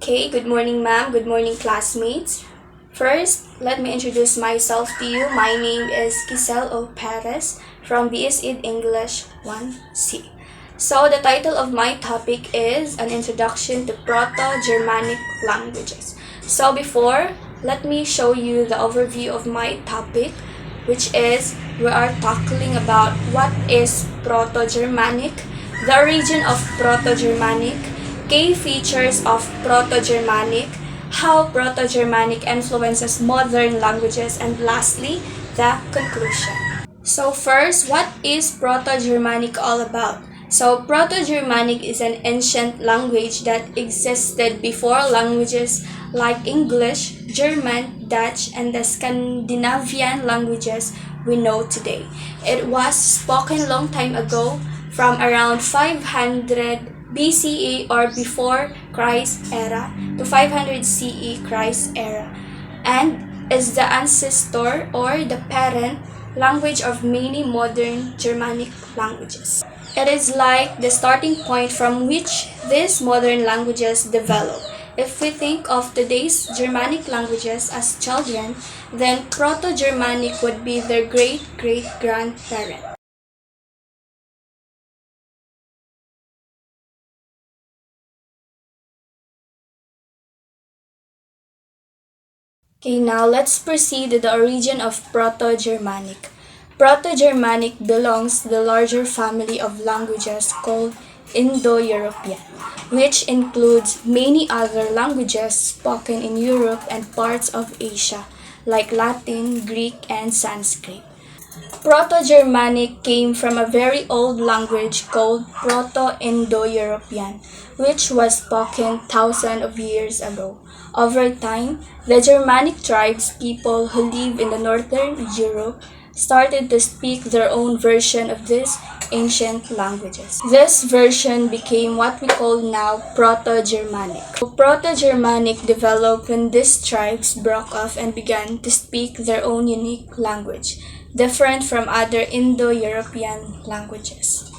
Okay, good morning, ma'am. Good morning, classmates. First, let me introduce myself to you. My name is Giselle O. Perez from BSED English 1C. So, the title of my topic is An Introduction to Proto-Germanic Languages. So, before, let me show you the overview of my topic, which is we are tackling about what is Proto-Germanic, the origin of Proto-Germanic, key features of Proto-Germanic, how Proto-Germanic influences modern languages, and lastly, the conclusion. So first, what is Proto-Germanic all about? So Proto-Germanic is an ancient language that existed before languages like English, German, Dutch, and the Scandinavian languages we know today. It was spoken long time ago, from around 500 BCE or before Christ era to 500 CE Christ era, and is the ancestor or the parent language of many modern Germanic languages. It is like the starting point from which these modern languages develop. If we think of today's Germanic languages as children, then Proto-Germanic would be their great-great-grandparent. Okay, now let's proceed to the origin of Proto-Germanic. Proto-Germanic belongs to the larger family of languages called Indo-European, which includes many other languages spoken in Europe and parts of Asia, like Latin, Greek, and Sanskrit. Proto-Germanic came from a very old language called Proto-Indo-European, which was spoken thousands of years ago. Over time, the Germanic tribes, people who live in the northern Europe, started to speak their own version of these ancient languages. This version became what we call now Proto-Germanic. Proto-Germanic developed when these tribes broke off and began to speak their own unique language, different from other Indo-European languages.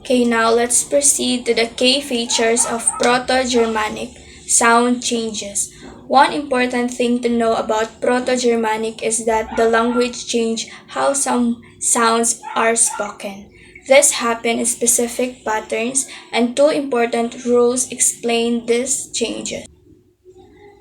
Okay, now let's proceed to the key features of Proto-Germanic: sound changes. One important thing to know about Proto-Germanic is that the language changed how some sounds are spoken. This happened in specific patterns, and two important rules explain these changes.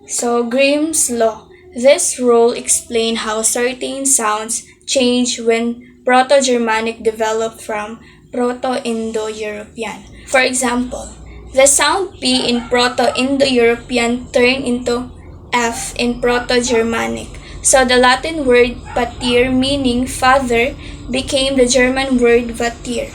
So, Grimm's law. This rule explains how certain sounds change when Proto-Germanic developed from Proto-Indo-European. For example, the sound P in Proto-Indo-European turned into F in Proto-Germanic. So the Latin word pater, meaning father, became the German word vatir.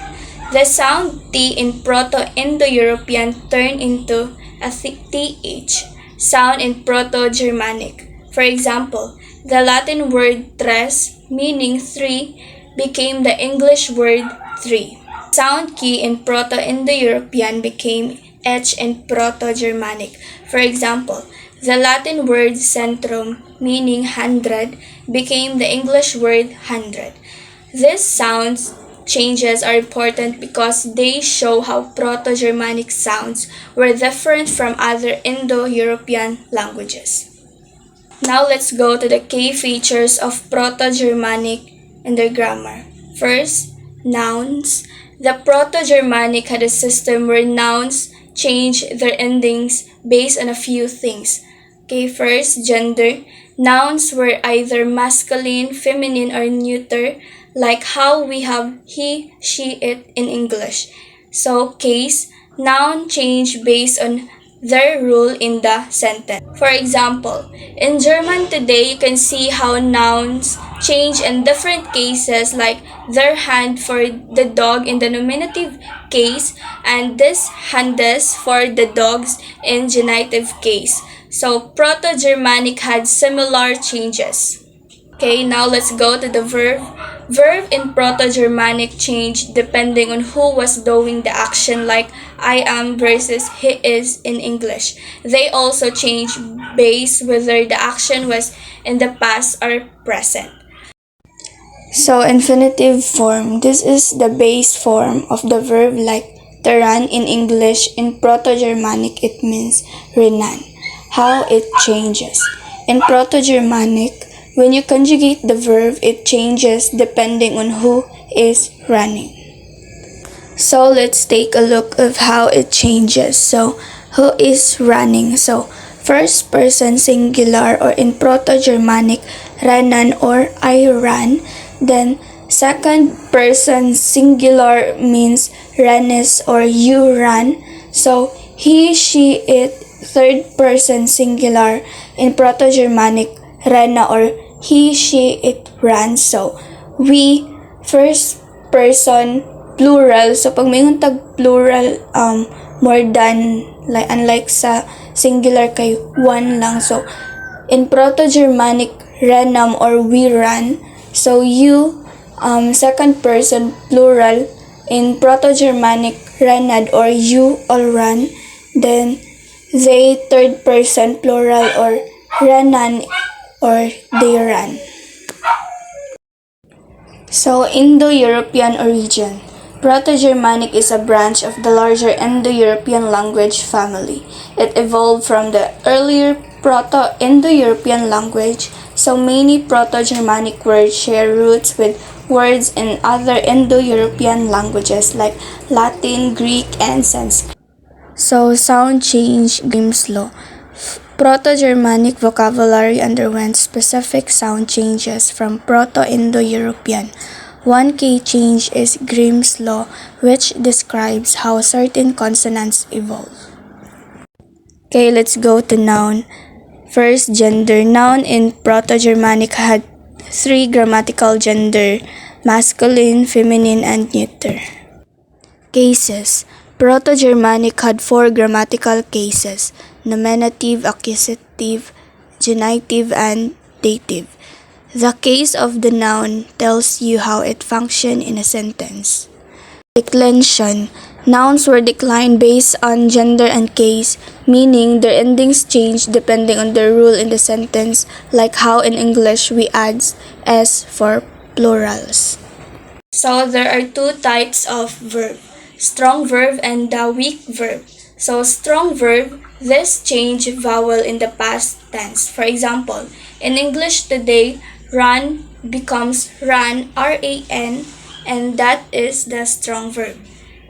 The sound T in Proto-Indo-European turned into a TH sound in Proto-Germanic. For example, the Latin word tres, meaning three, became the English word three. Sound key in Proto-Indo-European became H in Proto-Germanic. For example, the Latin word centrum, meaning hundred, became the English word hundred. These sounds changes are important because they show how Proto-Germanic sounds were different from other Indo-European languages. Now let's go to the key features of Proto-Germanic and their grammar. First, nouns. The Proto-Germanic had a system where nouns changed their endings based on a few things. Okay, first, gender. Nouns were either masculine, feminine, or neuter, like how we have he, she, it in English. So, case, noun change based on their rule in the sentence. For example, in German today, you can see how nouns change in different cases, like their hand for the dog in the nominative case and this Handes for the dogs in genitive case. So Proto-Germanic had similar changes. Okay, now let's go to the verb. Verb in Proto-Germanic changed depending on who was doing the action, like I am versus he is in English. They also changed based whether the action was in the past or present. So infinitive form. This is the base form of the verb, like Taran in English, in Proto-Germanic it means renan. How it changes. In Proto-Germanic, when you conjugate the verb, it changes depending on who is running. So let's take a look of how it changes. So who is running? So first person singular, or in Proto-Germanic, ranan or I ran. Then second person singular means ranes or you ran. So he, she, it. Third person singular, in Proto-Germanic, rana or he, she, it ran. So we, first person plural. So pag mayroong tag plural, more than, like unlike sa singular kay one lang. So in Proto-Germanic, ranam or we ran. So you, second person plural. In Proto-Germanic, ranad or you all ran. Then they, third person plural, or ranan or they ran. So Indo-European origin. Proto-Germanic is a branch of the larger Indo-European language family. It evolved from the earlier Proto-Indo-European language, so many Proto-Germanic words share roots with words in other Indo-European languages like Latin, Greek, and Sanskrit. So sound change, Grimm's law. Proto-Germanic vocabulary underwent specific sound changes from Proto-Indo-European. One key change is Grimm's law, which describes how certain consonants evolve. Okay, let's go to noun. First, gender. Noun in Proto-Germanic had 3 grammatical gender: masculine, feminine, and neuter. Cases. Proto-Germanic had 4 grammatical cases: nominative, accusative, genitive, and dative. The case of the noun tells you how it functions in a sentence. Declension. Nouns were declined based on gender and case, meaning their endings change depending on the rule in the sentence, like how in English we add s for plurals. So there are 2 types of verb: strong verb and the weak verb. So strong verb, this change vowel in the past tense. For example, in English today, run becomes ran, R-A-N, and that is the strong verb.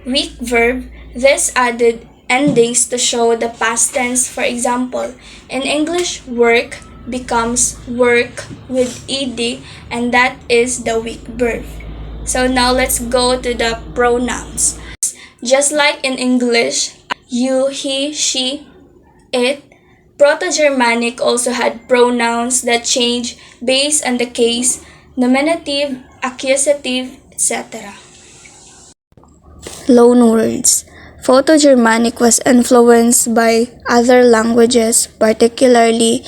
Weak verb, this added endings to show the past tense. For example, in English, work becomes work with ed, and that is the weak verb. So now let's go to the pronouns. Just like in English, you, he, she, it, Proto-Germanic also had pronouns that change based on the case, nominative, accusative, etc. Loanwords. Proto-Germanic was influenced by other languages, particularly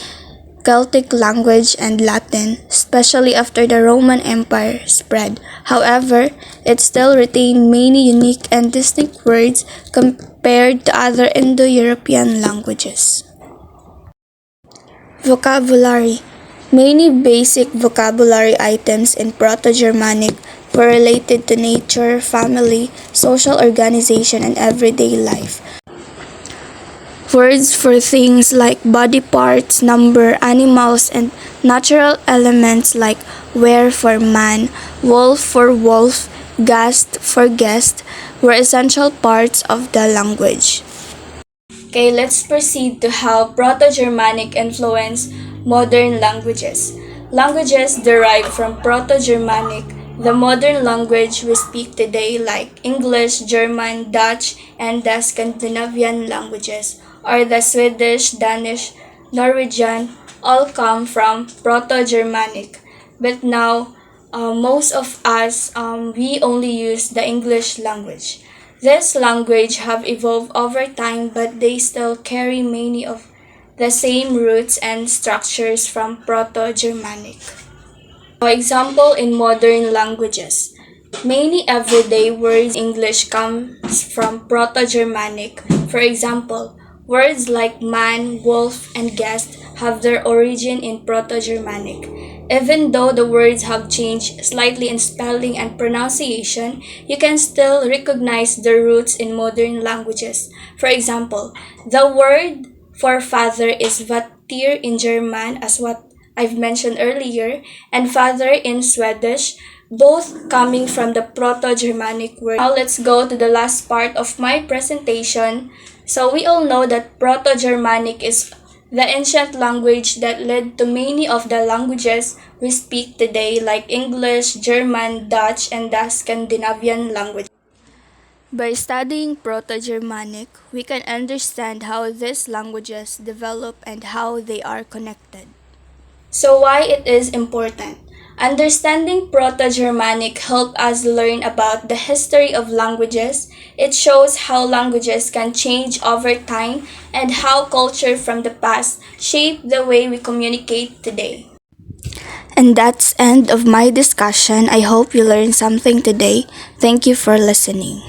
Celtic language and Latin, especially after the Roman Empire spread. However, it still retained many unique and distinct words compared to other Indo-European languages. Vocabulary. Many basic vocabulary items in Proto-Germanic were related to nature, family, social organization, and everyday life. Words for things like body parts, number, animals, and natural elements like were for man, wolf for wolf, guest for guest were essential parts of the language. Okay, let's proceed to how Proto-Germanic influenced modern languages. Languages derived from Proto-Germanic, the modern language we speak today like English, German, Dutch, and the Scandinavian languages, or the Swedish, Danish, Norwegian, all come from Proto-Germanic. But now, most of us, we only use the English language. This language have evolved over time, but they still carry many of the same roots and structures from Proto-Germanic. For example, in modern languages, many everyday words in English comes from Proto-Germanic. For example, words like man, wolf, and guest have their origin in Proto-Germanic. Even though the words have changed slightly in spelling and pronunciation, you can still recognize the roots in modern languages. For example, the word for father is vatter in German, as what I've mentioned earlier, and father in Swedish, both coming from the Proto-Germanic word. Now let's go to the last part of my presentation. So we all know that Proto-Germanic is the ancient language that led to many of the languages we speak today, like English, German, Dutch, and the Scandinavian languages. By studying Proto-Germanic, we can understand how these languages develop and how they are connected. So why it is important? Understanding Proto-Germanic help us learn about the history of languages. It shows how languages can change over time and how culture from the past shape the way we communicate today. And that's end of my discussion. I hope you learned something today. Thank you for listening.